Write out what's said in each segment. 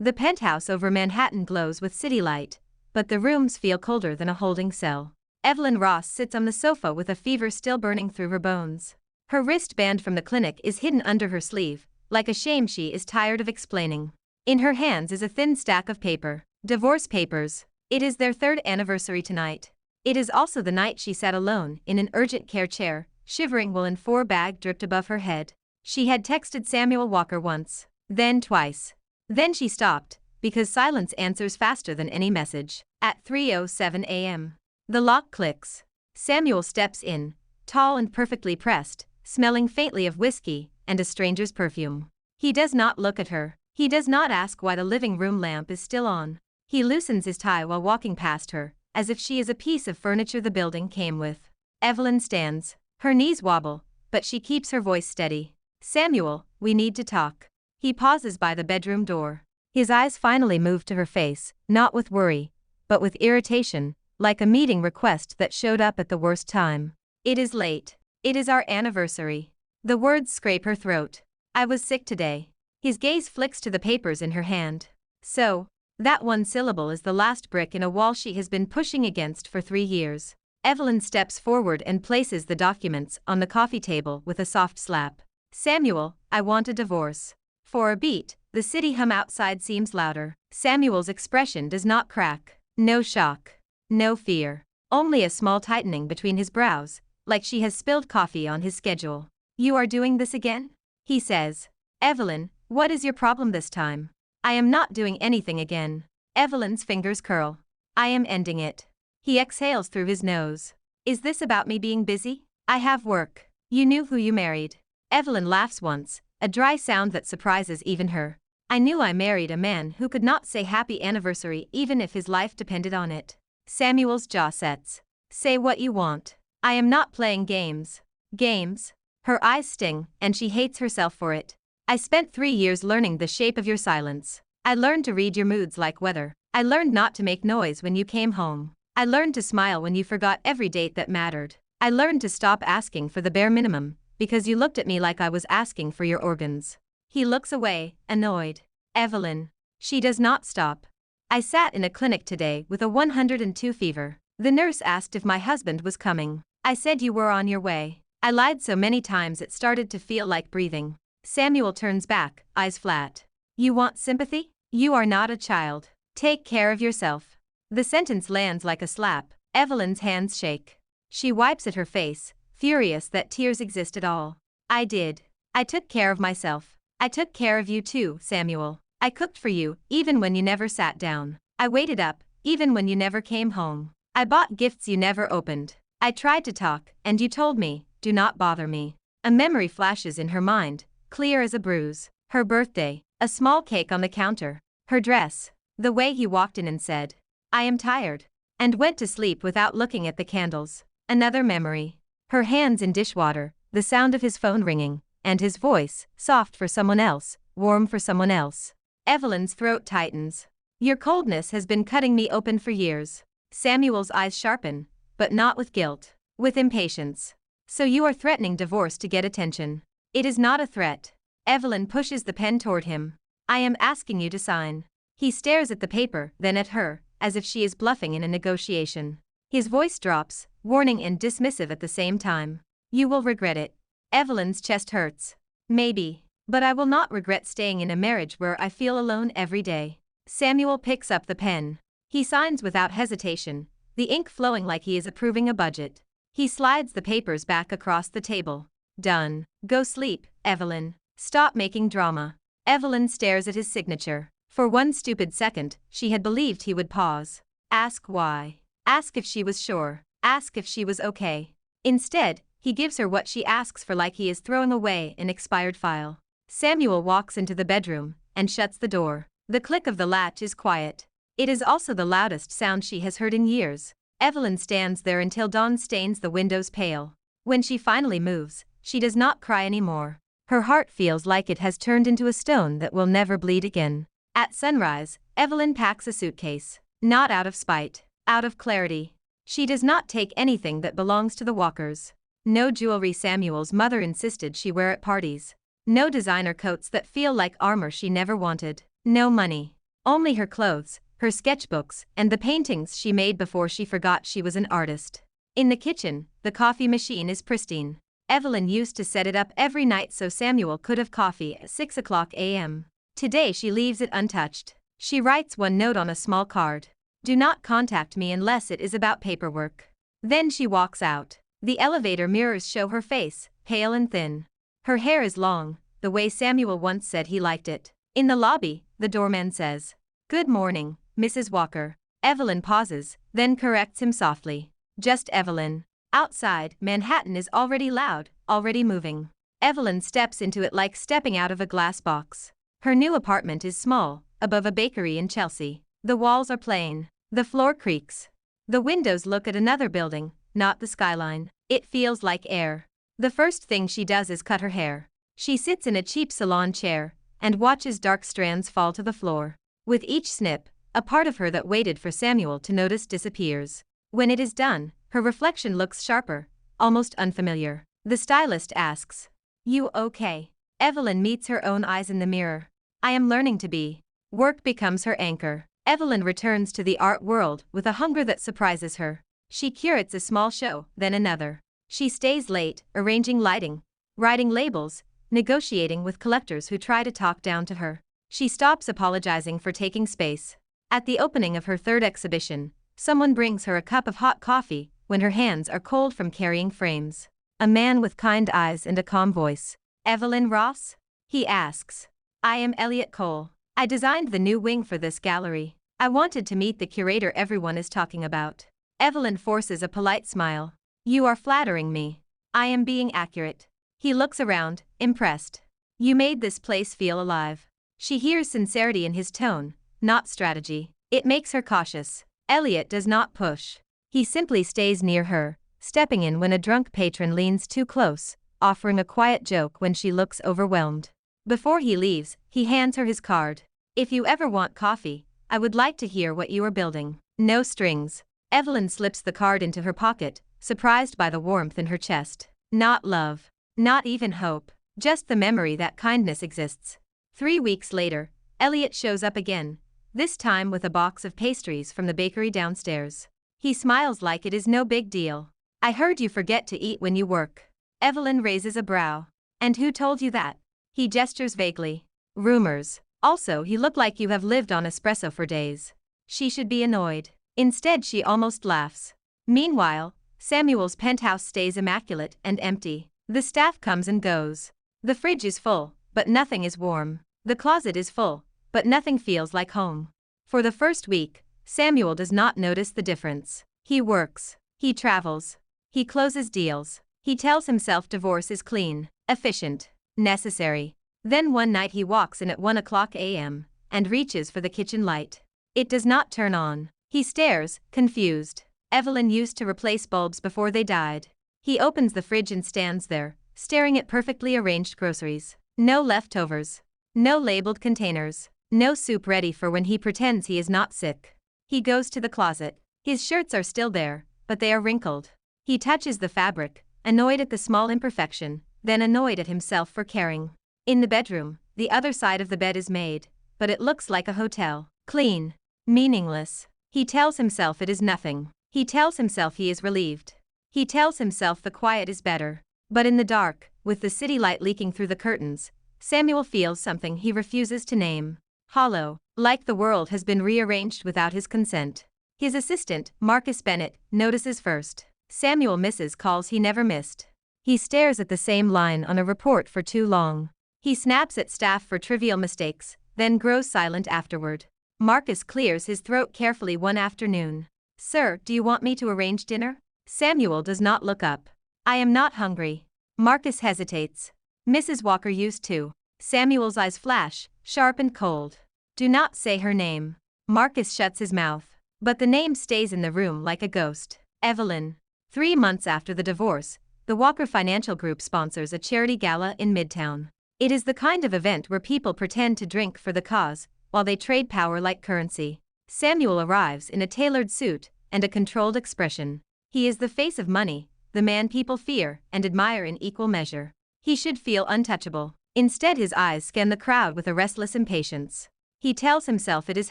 The penthouse over Manhattan glows with city light, but the rooms feel colder than a holding cell. Evelyn Ross sits on the sofa with a fever still burning through her bones. Her wristband from the clinic is hidden under her sleeve, like a shame she is tired of explaining. In her hands is a thin stack of paper. Divorce papers. It is their 3rd anniversary tonight. It is also the night she sat alone in an urgent care chair, shivering while an 4 bag dripped above her head. She had texted Samuel Walker once, then twice. Then she stopped, because silence answers faster than any message. At 3:07 a.m. The lock clicks. Samuel steps in, tall and perfectly pressed, smelling faintly of whiskey and a stranger's perfume. He does not look at her. He does not ask why the living room lamp is still on. He loosens his tie while walking past her, as if she is a piece of furniture the building came with. Evelyn stands. Her knees wobble, but she keeps her voice steady. Samuel, we need to talk. He pauses by the bedroom door. His eyes finally move to her face, not with worry, but with irritation, like a meeting request that showed up at the worst time. It is late. It is our anniversary. The words scrape her throat. I was sick today. His gaze flicks to the papers in her hand. So, that one syllable is the last brick in a wall she has been pushing against for 3 years. Evelyn steps forward and places the documents on the coffee table with a soft slap. Samuel, I want a divorce. For a beat, the city hum outside seems louder. Samuel's expression does not crack. No shock. No fear. Only a small tightening between his brows, like she has spilled coffee on his schedule. You are doing this again? He says. Evelyn, what is your problem this time? I am not doing anything again. Evelyn's fingers curl. I am ending it. He exhales through his nose. Is this about me being busy? I have work. You knew who you married. Evelyn laughs once, a dry sound that surprises even her. I knew I married a man who could not say happy anniversary even if his life depended on it. Samuel's jaw sets. Say what you want. I am not playing games. Games? Her eyes sting, and she hates herself for it. I spent 3 years learning the shape of your silence. I learned to read your moods like weather. I learned not to make noise when you came home. I learned to smile when you forgot every date that mattered. I learned to stop asking for the bare minimum, because you looked at me like I was asking for your organs. He looks away, annoyed. Evelyn. She does not stop. I sat in a clinic today with a 102 fever. The nurse asked if my husband was coming. I said you were on your way. I lied so many times it started to feel like breathing. Samuel turns back, eyes flat. You want sympathy? You are not a child. Take care of yourself. The sentence lands like a slap. Evelyn's hands shake. She wipes at her face, furious that tears exist at all. I did. I took care of myself. I took care of you too, Samuel. I cooked for you, even when you never sat down. I waited up, even when you never came home. I bought gifts you never opened. I tried to talk, and you told me, do not bother me. A memory flashes in her mind, clear as a bruise. Her birthday, a small cake on the counter, her dress, the way he walked in and said, I am tired, and went to sleep without looking at the candles. Another memory. Her hands in dishwater, the sound of his phone ringing, and his voice, soft for someone else, warm for someone else. Evelyn's throat tightens. Your coldness has been cutting me open for years. Samuel's eyes sharpen, but not with guilt, with impatience. So you are threatening divorce to get attention. It is not a threat. Evelyn pushes the pen toward him. I am asking you to sign. He stares at the paper, then at her, as if she is bluffing in a negotiation. His voice drops, warning and dismissive at the same time. You will regret it. Evelyn's chest hurts. Maybe, but I will not regret staying in a marriage where I feel alone every day. Samuel picks up the pen. He signs without hesitation, the ink flowing like he is approving a budget. He slides the papers back across the table. Done. Go sleep, Evelyn. Stop making drama. Evelyn stares at his signature. For one stupid second, she had believed he would pause. Ask why. Ask if she was sure. Ask if she was okay. Instead, he gives her what she asks for like he is throwing away an expired file. Samuel walks into the bedroom and shuts the door. The click of the latch is quiet. It is also the loudest sound she has heard in years. Evelyn stands there until dawn stains the windows pale. When she finally moves, she does not cry anymore. Her heart feels like it has turned into a stone that will never bleed again. At sunrise, Evelyn packs a suitcase. Not out of spite, out of clarity. She does not take anything that belongs to the Walkers. No jewelry Samuel's mother insisted she wear at parties. No designer coats that feel like armor she never wanted. No money. Only her clothes, her sketchbooks, and the paintings she made before she forgot she was an artist. In the kitchen, the coffee machine is pristine. Evelyn used to set it up every night so Samuel could have coffee at 6 o'clock a.m. Today she leaves it untouched. She writes one note on a small card. Do not contact me unless it is about paperwork. Then she walks out. The elevator mirrors show her face, pale and thin. Her hair is long, the way Samuel once said he liked it. In the lobby, the doorman says, "Good morning, Mrs. Walker." Evelyn pauses, then corrects him softly. Just Evelyn. Outside, Manhattan is already loud, already moving. Evelyn steps into it like stepping out of a glass box. Her new apartment is small, above a bakery in Chelsea. The walls are plain. The floor creaks. The windows look at another building, not the skyline. It feels like air. The first thing she does is cut her hair. She sits in a cheap salon chair and watches dark strands fall to the floor. With each snip, a part of her that waited for Samuel to notice disappears. When it is done, her reflection looks sharper, almost unfamiliar. The stylist asks, "You okay?" Evelyn meets her own eyes in the mirror. "I am learning to be." Work becomes her anchor. Evelyn returns to the art world with a hunger that surprises her. She curates a small show, then another. She stays late, arranging lighting, writing labels, negotiating with collectors who try to talk down to her. She stops apologizing for taking space. At the opening of her third exhibition, someone brings her a cup of hot coffee when her hands are cold from carrying frames. A man with kind eyes and a calm voice. "Evelyn Ross?" he asks. "I am Elliot Cole. I designed the new wing for this gallery. I wanted to meet the curator everyone is talking about." Evelyn forces a polite smile. "You are flattering me. I am being accurate." He looks around, impressed. "You made this place feel alive." She hears sincerity in his tone, not strategy. It makes her cautious. Elliot does not push. He simply stays near her, stepping in when a drunk patron leans too close, offering a quiet joke when she looks overwhelmed. Before he leaves, he hands her his card. "If you ever want coffee, I would like to hear what you are building. No strings." Evelyn slips the card into her pocket, surprised by the warmth in her chest. Not love. Not even hope. Just the memory that kindness exists. 3 weeks later, Elliot shows up again, this time with a box of pastries from the bakery downstairs. He smiles like it is no big deal. "I heard you forget to eat when you work." Evelyn raises a brow. "And who told you that?" He gestures vaguely. "Rumors. Also, you look like you have lived on espresso for days." She should be annoyed. Instead, she almost laughs. Meanwhile, Samuel's penthouse stays immaculate and empty. The staff comes and goes. The fridge is full, but nothing is warm. The closet is full, but nothing feels like home. For the first week, Samuel does not notice the difference. He works. He travels. He closes deals. He tells himself divorce is clean, efficient, necessary. Then one night he walks in at 1 o'clock a.m. and reaches for the kitchen light. It does not turn on. He stares, confused. Evelyn used to replace bulbs before they died. He opens the fridge and stands there, staring at perfectly arranged groceries. No leftovers. No labeled containers. No soup ready for when he pretends he is not sick. He goes to the closet. His shirts are still there, but they are wrinkled. He touches the fabric, annoyed at the small imperfection, then annoyed at himself for caring. In the bedroom, the other side of the bed is made, but it looks like a hotel. Clean. Meaningless. He tells himself it is nothing. He tells himself he is relieved. He tells himself the quiet is better. But in the dark, with the city light leaking through the curtains, Samuel feels something he refuses to name. Hollow, like the world has been rearranged without his consent. His assistant, Marcus Bennett, notices first. Samuel misses calls he never missed. He stares at the same line on a report for too long. He snaps at staff for trivial mistakes, then grows silent afterward. Marcus clears his throat carefully one afternoon. "Sir, do you want me to arrange dinner?" Samuel does not look up. "I am not hungry." Marcus hesitates. "Mrs. Walker used to." Samuel's eyes flash, sharp and cold. "Do not say her name." Marcus shuts his mouth. But the name stays in the room like a ghost. Evelyn. 3 months after the divorce, the Walker Financial Group sponsors a charity gala in Midtown. It is the kind of event where people pretend to drink for the cause, while they trade power like currency. Samuel arrives in a tailored suit and a controlled expression. He is the face of money, the man people fear and admire in equal measure. He should feel untouchable. Instead, his eyes scan the crowd with a restless impatience. He tells himself it is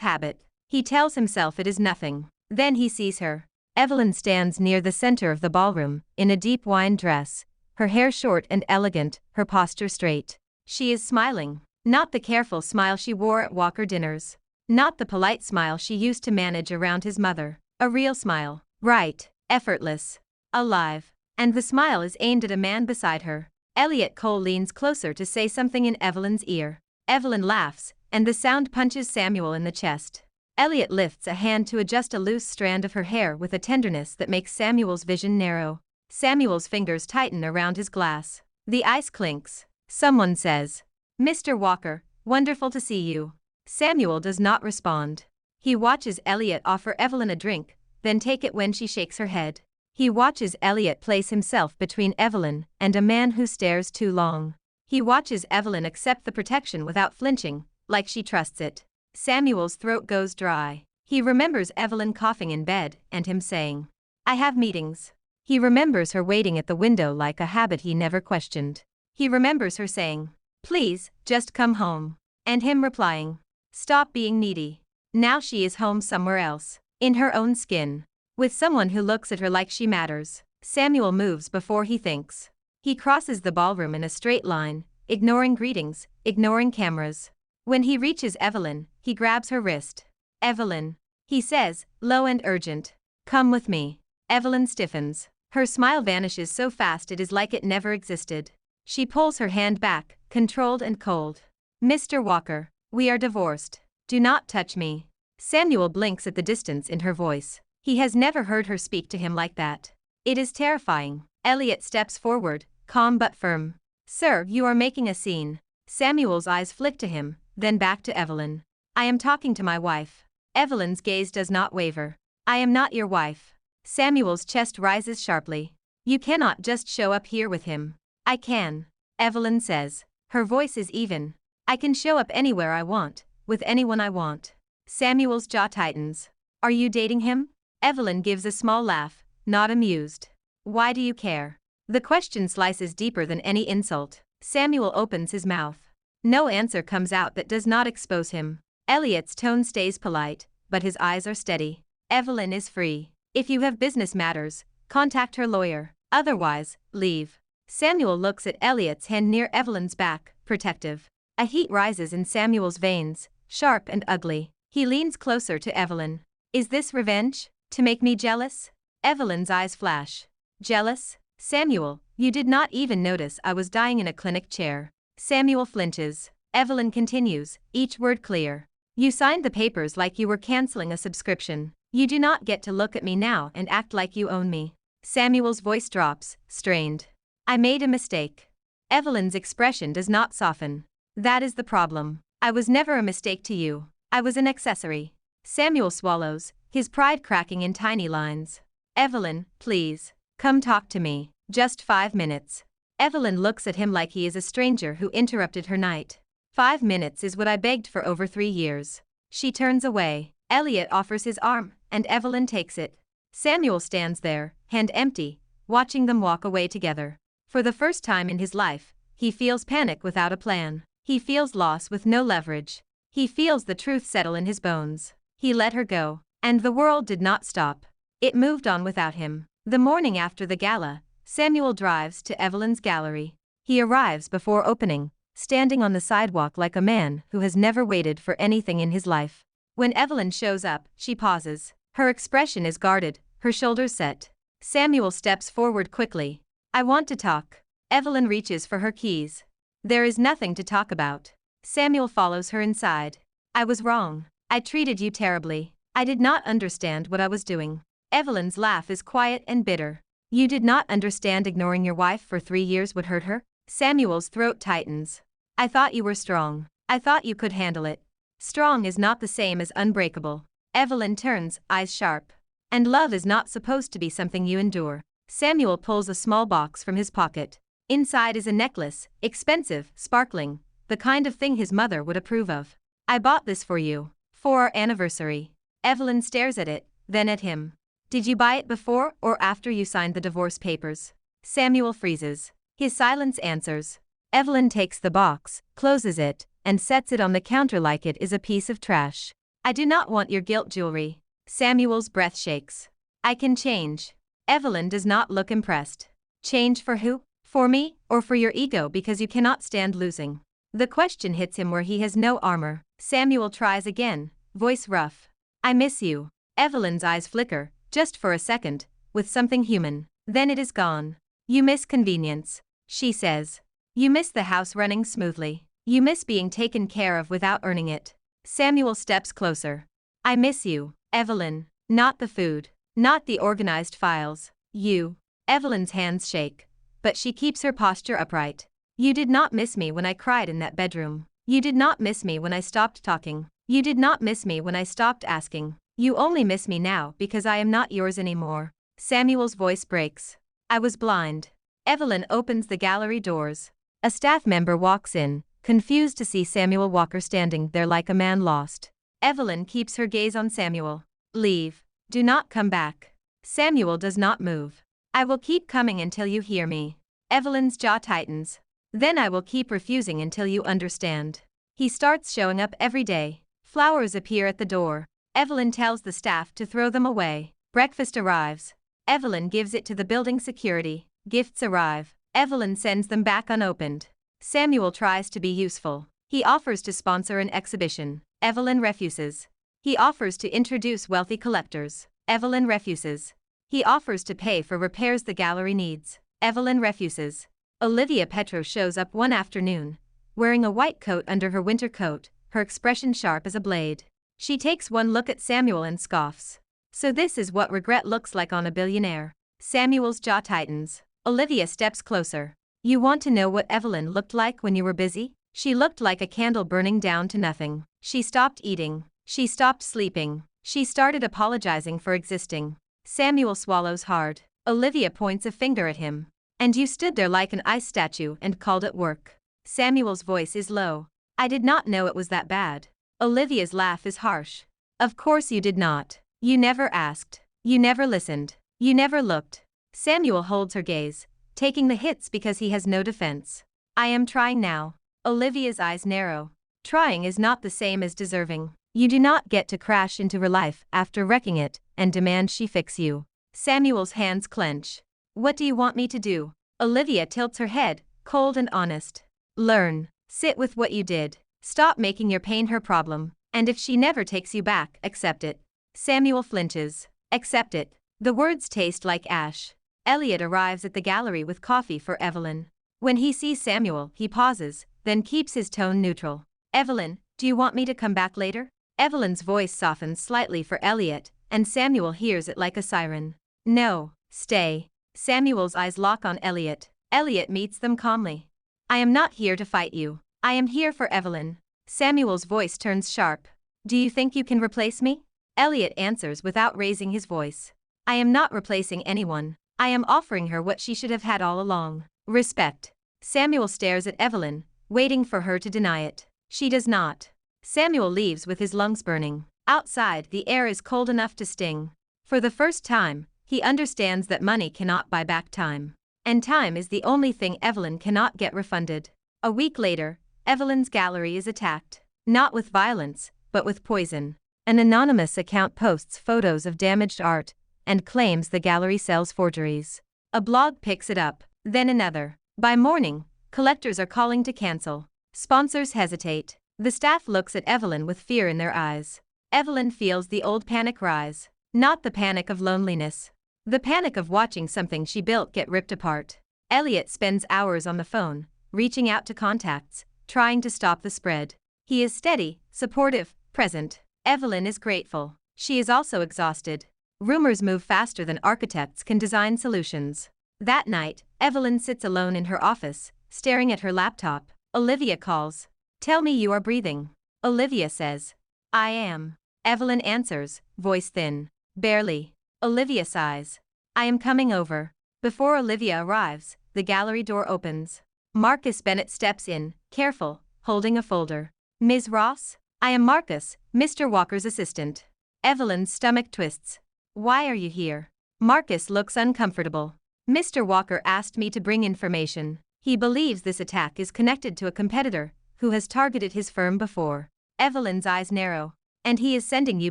habit. He tells himself it is nothing. Then he sees her. Evelyn stands near the center of the ballroom, in a deep wine dress, her hair short and elegant, her posture straight. She is smiling. Not the careful smile she wore at Walker dinners. Not the polite smile she used to manage around his mother. A real smile. Right. Effortless. Alive. And the smile is aimed at a man beside her. Elliot Cole leans closer to say something in Evelyn's ear. Evelyn laughs, and the sound punches Samuel in the chest. Elliot lifts a hand to adjust a loose strand of her hair with a tenderness that makes Samuel's vision narrow. Samuel's fingers tighten around his glass. The ice clinks. Someone says, "Mr. Walker, wonderful to see you." Samuel does not respond. He watches Elliot offer Evelyn a drink, then take it when she shakes her head. He watches Elliot place himself between Evelyn and a man who stares too long. He watches Evelyn accept the protection without flinching, like she trusts it. Samuel's throat goes dry. He remembers Evelyn coughing in bed and him saying, "I have meetings." He remembers her waiting at the window like a habit he never questioned. He remembers her saying, "Please, just come home." And him replying, "Stop being needy." Now she is home somewhere else, in her own skin, with someone who looks at her like she matters. Samuel moves before he thinks. He crosses the ballroom in a straight line, ignoring greetings, ignoring cameras. When he reaches Evelyn, he grabs her wrist. "Evelyn," he says, low and urgent. "Come with me." Evelyn stiffens. Her smile vanishes so fast it is like it never existed. She pulls her hand back, controlled and cold. "Mr. Walker, we are divorced. Do not touch me." Samuel blinks at the distance in her voice. He has never heard her speak to him like that. It is terrifying. Elliot steps forward, calm but firm. "Sir, you are making a scene." Samuel's eyes flick to him, then back to Evelyn. "I am talking to my wife." Evelyn's gaze does not waver. "I am not your wife." Samuel's chest rises sharply. "You cannot just show up here with him." "I can," Evelyn says. Her voice is even. "I can show up anywhere I want, with anyone I want." Samuel's jaw tightens. "Are you dating him?" Evelyn gives a small laugh, not amused. "Why do you care?" The question slices deeper than any insult. Samuel opens his mouth. No answer comes out that does not expose him. Elliot's tone stays polite, but his eyes are steady. "Evelyn is free. If you have business matters, contact her lawyer. Otherwise, leave." Samuel looks at Elliot's hand near Evelyn's back, protective. A heat rises in Samuel's veins, sharp and ugly. He leans closer to Evelyn. "Is this revenge? To make me jealous?" Evelyn's eyes flash. "Jealous? Samuel, you did not even notice I was dying in a clinic chair." Samuel flinches. Evelyn continues, each word clear. "You signed the papers like you were canceling a subscription. You do not get to look at me now and act like you own me." Samuel's voice drops, strained. "I made a mistake." Evelyn's expression does not soften. "That is the problem. I was never a mistake to you. I was an accessory." Samuel swallows, his pride cracking in tiny lines. "Evelyn, please, come talk to me. Just 5 minutes." Evelyn looks at him like he is a stranger who interrupted her night. 5 minutes is what I begged for over 3 years. She turns away. Elliot offers his arm, and Evelyn takes it. Samuel stands there, hand empty, watching them walk away together. For the first time in his life, he feels panic without a plan. He feels loss with no leverage. He feels the truth settle in his bones. He let her go, and the world did not stop. It moved on without him. The morning after the gala, Samuel drives to Evelyn's gallery. He arrives before opening, standing on the sidewalk like a man who has never waited for anything in his life. When Evelyn shows up, she pauses. Her expression is guarded, her shoulders set. Samuel steps forward quickly. "I want to talk." Evelyn reaches for her keys. "There is nothing to talk about." Samuel follows her inside. "I was wrong. I treated you terribly. I did not understand what I was doing." Evelyn's laugh is quiet and bitter. "You did not understand ignoring your wife for 3 years would hurt her?" Samuel's throat tightens. "I thought you were strong. I thought you could handle it." Strong is not the same as unbreakable. Evelyn turns, eyes sharp. "And love is not supposed to be something you endure." Samuel pulls a small box from his pocket. Inside is a necklace, expensive, sparkling, the kind of thing his mother would approve of. "I bought this for you. For our anniversary." Evelyn stares at it, then at him. "Did you buy it before or after you signed the divorce papers?" Samuel freezes. His silence answers. Evelyn takes the box, closes it, and sets it on the counter like it is a piece of trash. I do not want your gilt jewelry. Samuel's breath shakes. I can change. Evelyn does not look impressed. Change for who? For me, or for your ego because you cannot stand losing? The question hits him where he has no armor. Samuel tries again, voice rough. I miss you. Evelyn's eyes flicker, just for a second, with something human. Then it is gone. You miss convenience, she says. You miss the house running smoothly. You miss being taken care of without earning it. Samuel steps closer. I miss you, Evelyn. Not the food. Not the organized files. You. Evelyn's hands shake. But she keeps her posture upright. You did not miss me when I cried in that bedroom. You did not miss me when I stopped talking. You did not miss me when I stopped asking. You only miss me now because I am not yours anymore. Samuel's voice breaks. I was blind. Evelyn opens the gallery doors. A staff member walks in, confused to see Samuel Walker standing there like a man lost. Evelyn keeps her gaze on Samuel. Leave. Do not come back. Samuel does not move. I will keep coming until you hear me. Evelyn's jaw tightens. Then I will keep refusing until you understand. He starts showing up every day. Flowers appear at the door. Evelyn tells the staff to throw them away. Breakfast arrives. Evelyn gives it to the building security. Gifts arrive. Evelyn sends them back unopened. Samuel tries to be useful. He offers to sponsor an exhibition. Evelyn refuses. He offers to introduce wealthy collectors. Evelyn refuses. He offers to pay for repairs the gallery needs. Evelyn refuses. Olivia Petro shows up one afternoon, wearing a white coat under her winter coat, her expression sharp as a blade. She takes one look at Samuel and scoffs. So this is what regret looks like on a billionaire. Samuel's jaw tightens. Olivia steps closer. You want to know what Evelyn looked like when you were busy? She looked like a candle burning down to nothing. She stopped eating. She stopped sleeping. She started apologizing for existing. Samuel swallows hard. Olivia points a finger at him. And you stood there like an ice statue and called it work. Samuel's voice is low. I did not know it was that bad. Olivia's laugh is harsh. Of course you did not. You never asked. You never listened. You never looked. Samuel holds her gaze, taking the hits because he has no defense. I am trying now. Olivia's eyes narrow. Trying is not the same as deserving. You do not get to crash into her life after wrecking it and demand she fix you. Samuel's hands clench. What do you want me to do? Olivia tilts her head, cold and honest. Learn. Sit with what you did. Stop making your pain her problem. And if she never takes you back, accept it. Samuel flinches. Accept it. The words taste like ash. Elliot arrives at the gallery with coffee for Evelyn. When he sees Samuel, he pauses, then keeps his tone neutral. Evelyn, do you want me to come back later? Evelyn's voice softens slightly for Elliot, and Samuel hears it like a siren. No, stay. Samuel's eyes lock on Elliot. Elliot meets them calmly. I am not here to fight you. I am here for Evelyn. Samuel's voice turns sharp. Do you think you can replace me? Elliot answers without raising his voice. I am not replacing anyone. I am offering her what she should have had all along. Respect. Samuel stares at Evelyn, waiting for her to deny it. She does not. Samuel leaves with his lungs burning. Outside, the air is cold enough to sting. For the first time, he understands that money cannot buy back time. And time is the only thing Evelyn cannot get refunded. A week later, Evelyn's gallery is attacked. Not with violence, but with poison. An anonymous account posts photos of damaged art and claims the gallery sells forgeries. A blog picks it up, then another. By morning, collectors are calling to cancel. Sponsors hesitate. The staff looks at Evelyn with fear in their eyes. Evelyn feels the old panic rise. Not the panic of loneliness. The panic of watching something she built get ripped apart. Elliot spends hours on the phone, reaching out to contacts, trying to stop the spread. He is steady, supportive, present. Evelyn is grateful. She is also exhausted. Rumors move faster than architects can design solutions. That night, Evelyn sits alone in her office, staring at her laptop. Olivia calls. Tell me you are breathing. Olivia says. I am. Evelyn answers, voice thin. Barely. Olivia sighs. I am coming over. Before Olivia arrives, the gallery door opens. Marcus Bennett steps in, careful, holding a folder. Ms. Ross? I am Marcus, Mr. Walker's assistant. Evelyn's stomach twists. Why are you here? Marcus looks uncomfortable. Mr. Walker asked me to bring information. He believes this attack is connected to a competitor, who has targeted his firm before. Evelyn's eyes narrow. And he is sending you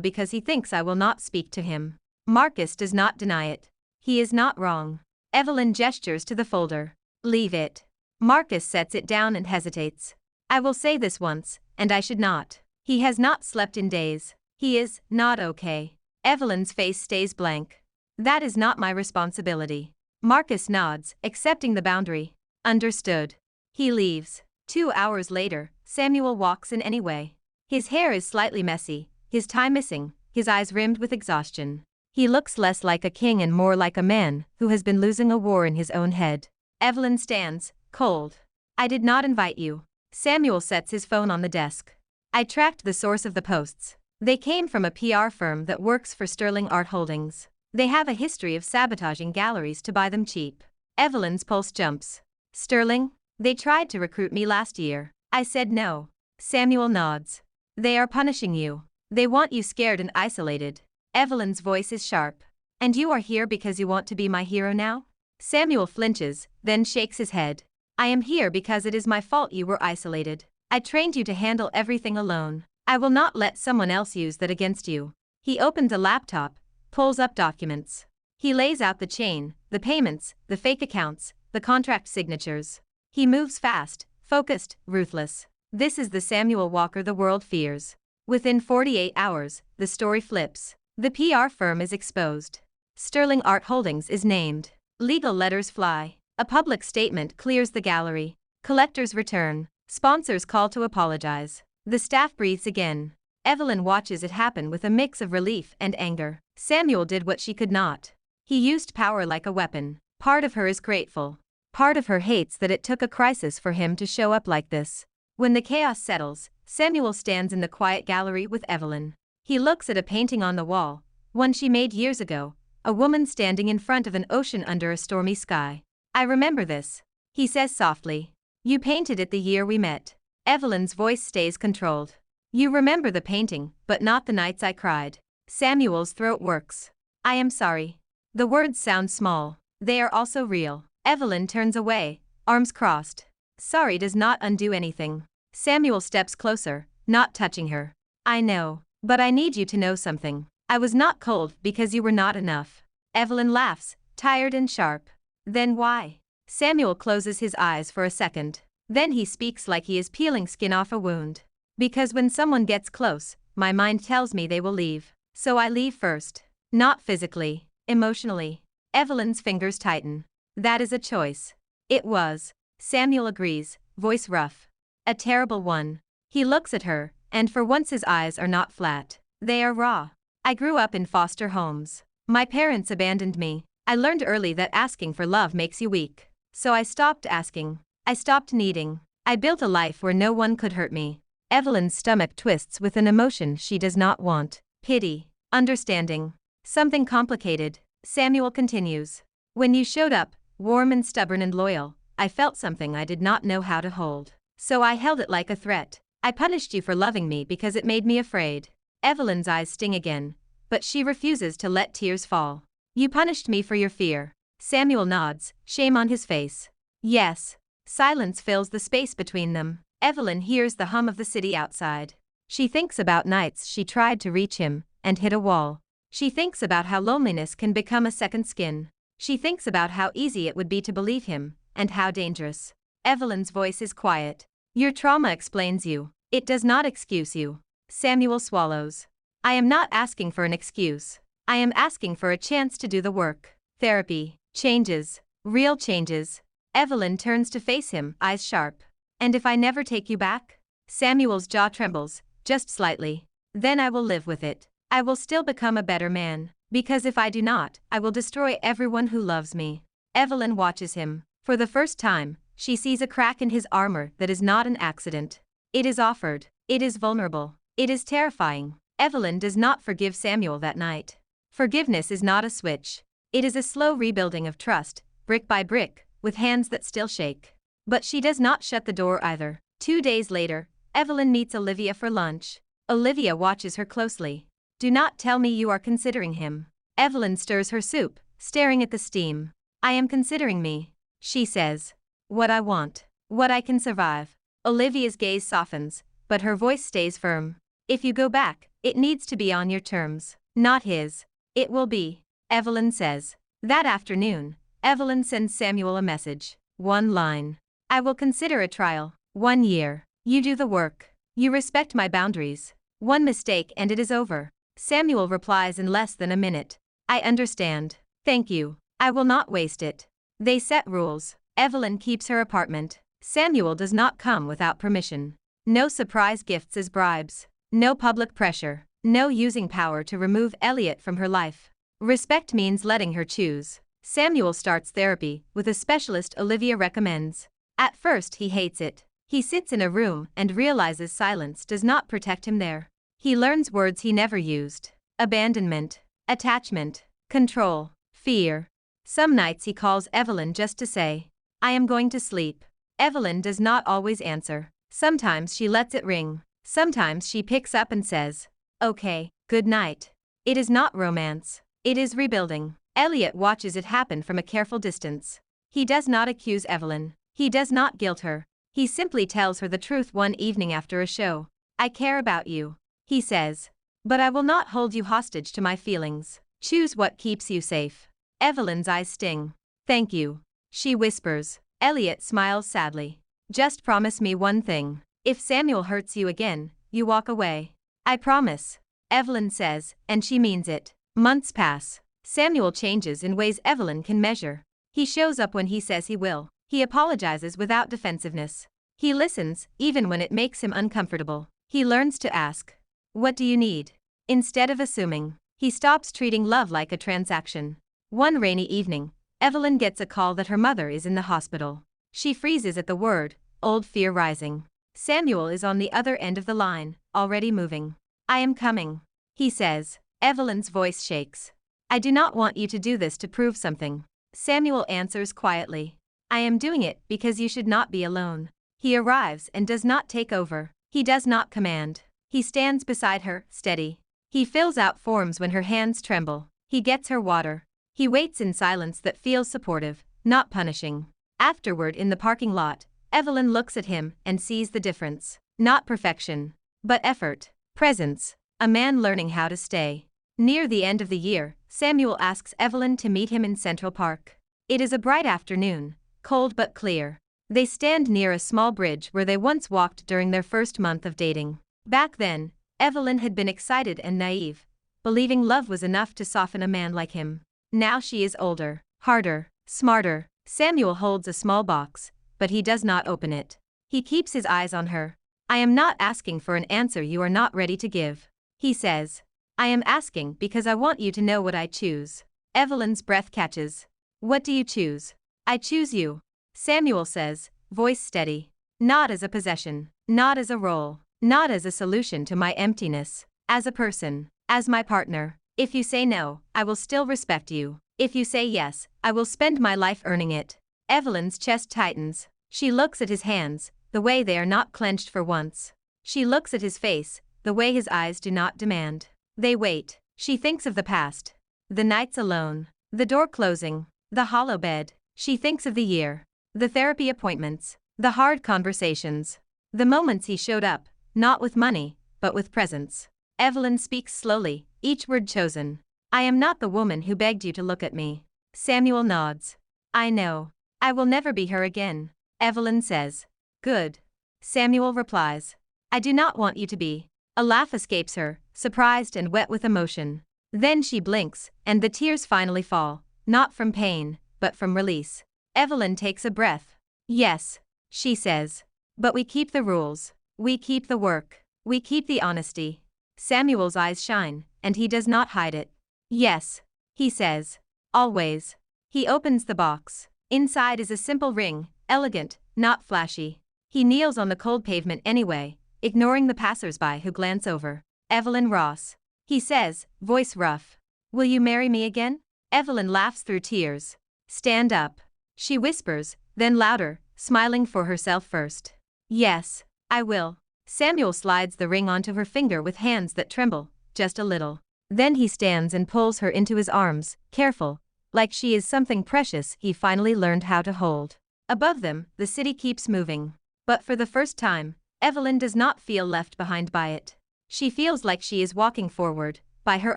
because he thinks I will not speak to him. Marcus does not deny it. He is not wrong. Evelyn gestures to the folder. Leave it. Marcus sets it down and hesitates. I will say this once, and I should not. He has not slept in days. He is not okay. Evelyn's face stays blank. That is not my responsibility. Marcus nods, accepting the boundary. Understood. He leaves. 2 hours later, Samuel walks in anyway. His hair is slightly messy, his tie missing, his eyes rimmed with exhaustion. He looks less like a king and more like a man who has been losing a war in his own head. Evelyn stands, cold. I did not invite you. Samuel sets his phone on the desk. I tracked the source of the posts. They came from a PR firm that works for Sterling Art Holdings. They have a history of sabotaging galleries to buy them cheap. Evelyn's pulse jumps. Sterling? They tried to recruit me last year. I said no. Samuel nods. They are punishing you. They want you scared and isolated. Evelyn's voice is sharp. And you are here because you want to be my hero now? Samuel flinches, then shakes his head. I am here because it is my fault you were isolated. I trained you to handle everything alone. I will not let someone else use that against you. He opens a laptop, pulls up documents. He lays out the chain, the payments, the fake accounts, the contract signatures. He moves fast, focused, ruthless. This is the Samuel Walker the world fears. Within 48 hours, the story flips. The PR firm is exposed. Sterling Art Holdings is named. Legal letters fly. A public statement clears the gallery. Collectors return. Sponsors call to apologize. The staff breathes again. Evelyn watches it happen with a mix of relief and anger. Samuel did what she could not. He used power like a weapon. Part of her is grateful. Part of her hates that it took a crisis for him to show up like this. When the chaos settles, Samuel stands in the quiet gallery with Evelyn. He looks at a painting on the wall, one she made years ago, a woman standing in front of an ocean under a stormy sky. I remember this, he says softly. You painted it the year we met. Evelyn's voice stays controlled. You remember the painting, but not the nights I cried. Samuel's throat works. I am sorry. The words sound small. They are also real. Evelyn turns away, arms crossed. Sorry does not undo anything. Samuel steps closer, not touching her. I know, but I need you to know something. I was not cold because you were not enough. Evelyn laughs, tired and sharp. Then why? Samuel closes his eyes for a second. Then he speaks like he is peeling skin off a wound. Because when someone gets close, my mind tells me they will leave. So I leave first. Not physically, emotionally. Evelyn's fingers tighten. That is a choice. It was. Samuel agrees, voice rough. A terrible one. He looks at her, and for once his eyes are not flat. They are raw. I grew up in foster homes. My parents abandoned me. I learned early that asking for love makes you weak. So I stopped asking. I stopped needing. I built a life where no one could hurt me. Evelyn's stomach twists with an emotion she does not want. Pity. Understanding. Something complicated. Samuel continues. When you showed up, warm and stubborn and loyal, I felt something I did not know how to hold. So I held it like a threat. I punished you for loving me because it made me afraid. Evelyn's eyes sting again, but she refuses to let tears fall. You punished me for your fear. Samuel nods, shame on his face. Yes. Silence fills the space between them. Evelyn hears the hum of the city outside. She thinks about nights she tried to reach him and hit a wall. She thinks about how loneliness can become a second skin. She thinks about how easy it would be to believe him, and how dangerous. Evelyn's voice is quiet. Your trauma explains you. It does not excuse you. Samuel swallows. I am not asking for an excuse. I am asking for a chance to do the work. Therapy. Changes. Real changes. Evelyn turns to face him, eyes sharp. And if I never take you back? Samuel's jaw trembles, just slightly. Then I will live with it. I will still become a better man. Because if I do not, I will destroy everyone who loves me. Evelyn watches him. For the first time, she sees a crack in his armor that is not an accident. It is offered. It is vulnerable. It is terrifying. Evelyn does not forgive Samuel that night. Forgiveness is not a switch. It is a slow rebuilding of trust, brick by brick, with hands that still shake. But she does not shut the door either. 2 days later, Evelyn meets Olivia for lunch. Olivia watches her closely. Do not tell me you are considering him. Evelyn stirs her soup, staring at the steam. I am considering me, she says. What I want. What I can survive. Olivia's gaze softens, but her voice stays firm. If you go back, it needs to be on your terms, not his. It will be, Evelyn says. That afternoon, Evelyn sends Samuel a message. One line. I will consider a trial. 1 year. You do the work. You respect my boundaries. One mistake and it is over. Samuel replies in less than a minute. I understand. Thank you. I will not waste it. They set rules. Evelyn keeps her apartment. Samuel does not come without permission. No surprise gifts as bribes. No public pressure. No using power to remove Elliot from her life. Respect means letting her choose. Samuel starts therapy with a specialist Olivia recommends. At first he hates it. He sits in a room and realizes silence does not protect him there. He learns words he never used. Abandonment, attachment, control, fear. Some nights he calls Evelyn just to say, I am going to sleep. Evelyn does not always answer. Sometimes she lets it ring. Sometimes she picks up and says, okay, good night. It is not romance. It is rebuilding. Elliot watches it happen from a careful distance. He does not accuse Evelyn. He does not guilt her. He simply tells her the truth one evening after a show. I care about you, he says. But I will not hold you hostage to my feelings. Choose what keeps you safe. Evelyn's eyes sting. Thank you, she whispers. Elliot smiles sadly. Just promise me one thing. If Samuel hurts you again, you walk away. I promise, Evelyn says, and she means it. Months pass. Samuel changes in ways Evelyn can measure. He shows up when he says he will. He apologizes without defensiveness. He listens, even when it makes him uncomfortable. He learns to ask, what do you need? Instead of assuming, he stops treating love like a transaction. One rainy evening, Evelyn gets a call that her mother is in the hospital. She freezes at the word, old fear rising. Samuel is on the other end of the line, already moving. I am coming, he says. Evelyn's voice shakes. I do not want you to do this to prove something. Samuel answers quietly. I am doing it because you should not be alone. He arrives and does not take over. He does not command. He stands beside her, steady. He fills out forms when her hands tremble. He gets her water. He waits in silence that feels supportive, not punishing. Afterward in the parking lot, Evelyn looks at him and sees the difference. Not perfection, but effort, presence, a man learning how to stay. Near the end of the year, Samuel asks Evelyn to meet him in Central Park. It is a bright afternoon, cold but clear. They stand near a small bridge where they once walked during their first month of dating. Back then, Evelyn had been excited and naive, believing love was enough to soften a man like him. Now she is older, harder, smarter. Samuel holds a small box, but he does not open it. He keeps his eyes on her. I am not asking for an answer you are not ready to give, he says. I am asking because I want you to know what I choose. Evelyn's breath catches. What do you choose? I choose you, Samuel says, voice steady. Not as a possession, not as a role, not as a solution to my emptiness, as a person, as my partner. If you say no, I will still respect you. If you say yes, I will spend my life earning it. Evelyn's chest tightens. She looks at his hands, the way they are not clenched for once. She looks at his face, the way his eyes do not demand. They wait. She thinks of the past. The nights alone. The door closing. The hollow bed. She thinks of the year. The therapy appointments. The hard conversations. The moments he showed up, not with money, but with presence. Evelyn speaks slowly, each word chosen. I am not the woman who begged you to look at me. Samuel nods. I know. I will never be her again. Evelyn says. Good. Samuel replies. I do not want you to be. A laugh escapes her, surprised and wet with emotion. Then she blinks, and the tears finally fall, not from pain, but from release. Evelyn takes a breath. Yes, she says. But we keep the rules. We keep the work. We keep the honesty. Samuel's eyes shine, and he does not hide it. Yes, he says. Always. He opens the box. Inside is a simple ring, elegant, not flashy. He kneels on the cold pavement anyway, ignoring the passers-by who glance over. Evelyn Ross. He says, voice rough. Will you marry me again? Evelyn laughs through tears. Stand up. She whispers, then louder, smiling for herself first. Yes, I will. Samuel slides the ring onto her finger with hands that tremble, just a little. Then he stands and pulls her into his arms, careful, like she is something precious he finally learned how to hold. Above them, the city keeps moving. But for the first time, Evelyn does not feel left behind by it. She feels like she is walking forward, by her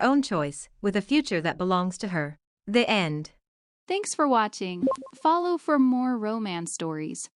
own choice, with a future that belongs to her. The end. Thanks for watching. Follow for more romance stories.